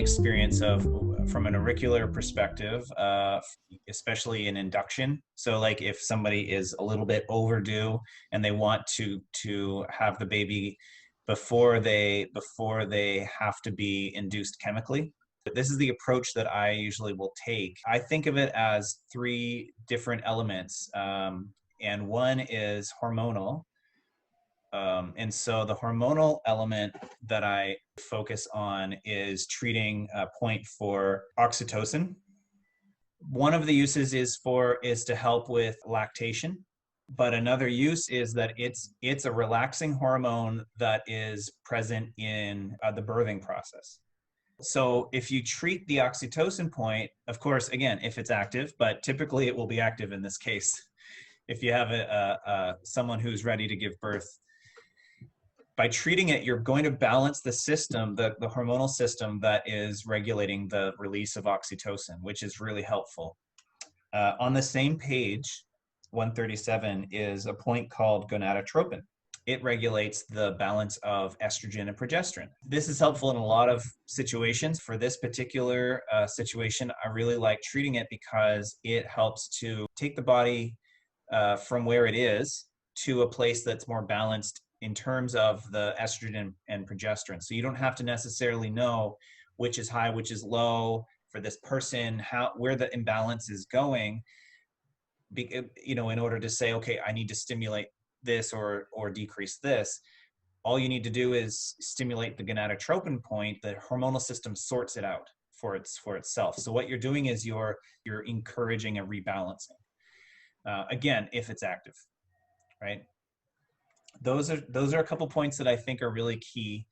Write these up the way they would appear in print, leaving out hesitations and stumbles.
experience of, from an auricular perspective, especially in induction. So like if somebody is a little bit overdue and they want to have the baby before they have to be induced chemically. This is the approach that I usually will take. I think of it as three different elements, and one is hormonal. And so the hormonal element that I focus on is treating a point for oxytocin. One of the uses is to help with lactation, but another use is that it's a relaxing hormone that is present in the birthing process. So if you treat the oxytocin point, of course, again, if it's active, but typically it will be active in this case. If you have someone who's ready to give birth, by treating it, you're going to balance the system, the hormonal system that is regulating the release of oxytocin, which is really helpful. On the same page, 137, is a point called gonadotropin. It regulates the balance of estrogen and progesterone. This is helpful in a lot of situations. For this particular situation, I really like treating it because it helps to take the body from where it is to a place that's more balanced in terms of the estrogen and progesterone. So you don't have to necessarily know which is high, which is low for this person, where the imbalance is going, in order to say, okay, I need to stimulate this or decrease this. All you need to do is stimulate the gonadotropin point. The hormonal system sorts it out for itself. So what you're doing is you're encouraging a rebalancing. Again, if it's active, right? Those are a couple points that I think are really key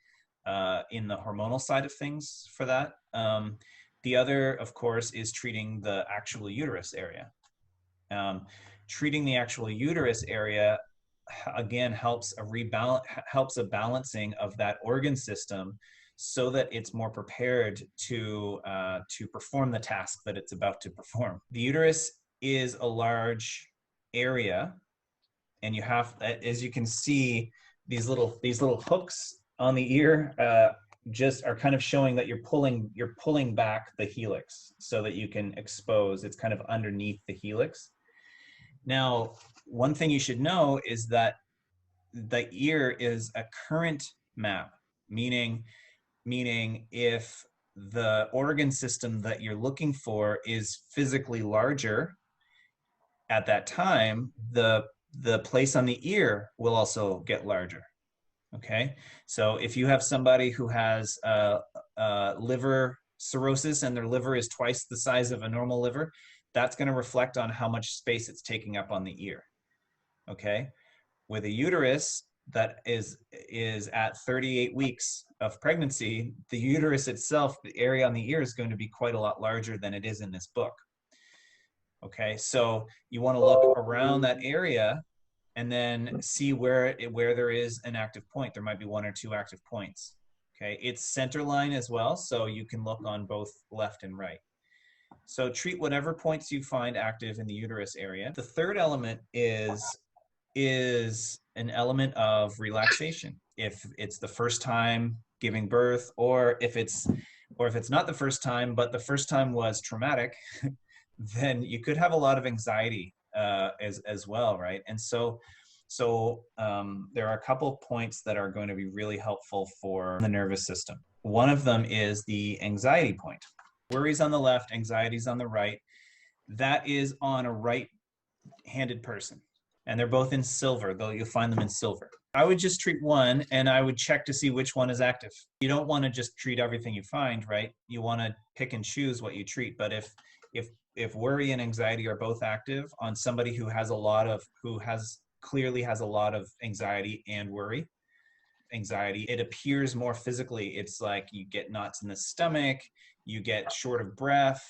in the hormonal side of things for that. The other, of course, is treating the actual uterus area. Treating the actual uterus area, again, helps a balancing of that organ system so that it's more prepared to perform the task that it's about to perform. The uterus is a large area, and you have, as you can see, these little hooks on the ear just are kind of showing that you're pulling back the helix so that you can expose. It's kind of underneath the helix. Now, one thing you should know is that the ear is a current map, meaning if the organ system that you're looking for is physically larger at that time, the place on the ear will also get larger. Okay, so if you have somebody who has liver cirrhosis and their liver is twice the size of a normal liver, that's going to reflect on how much space it's taking up on the ear. Okay, with a uterus that is at 38 weeks of pregnancy, the uterus itself, the area on the ear, is going to be quite a lot larger than it is in this book. Okay, so you want to look around that area and then see where there is an active point. There might be one or two active points. Okay, it's center line as well, so you can look on both left and right. So treat whatever points you find active in the uterus area. The third element is an element of relaxation. If it's the first time giving birth, or if it's not the first time, but the first time was traumatic, then you could have a lot of anxiety as well, right? And so there are a couple points that are going to be really helpful for the nervous system. One of them is the anxiety point. Worries on the left, anxieties on the right. That is on a right-handed person, and they're both in silver, though you'll find them in silver. I would just treat one, and I would check to see which one is active. You don't want to just treat everything you find, right? You want to pick and choose what you treat. But if worry and anxiety are both active on somebody who clearly has a lot of anxiety and worry, it appears more physically. It's like you get knots in the stomach, you get short of breath,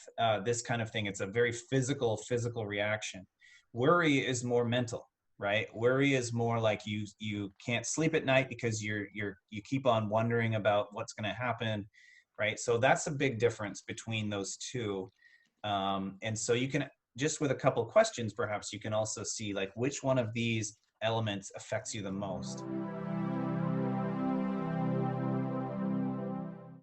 this kind of thing. It's a very physical reaction. Worry is more mental, right? Worry is more like you can't sleep at night because you keep on wondering about what's going to happen, right? So that's a big difference between those two. And so you can, just with a couple questions, perhaps you can also see like which one of these elements affects you the most.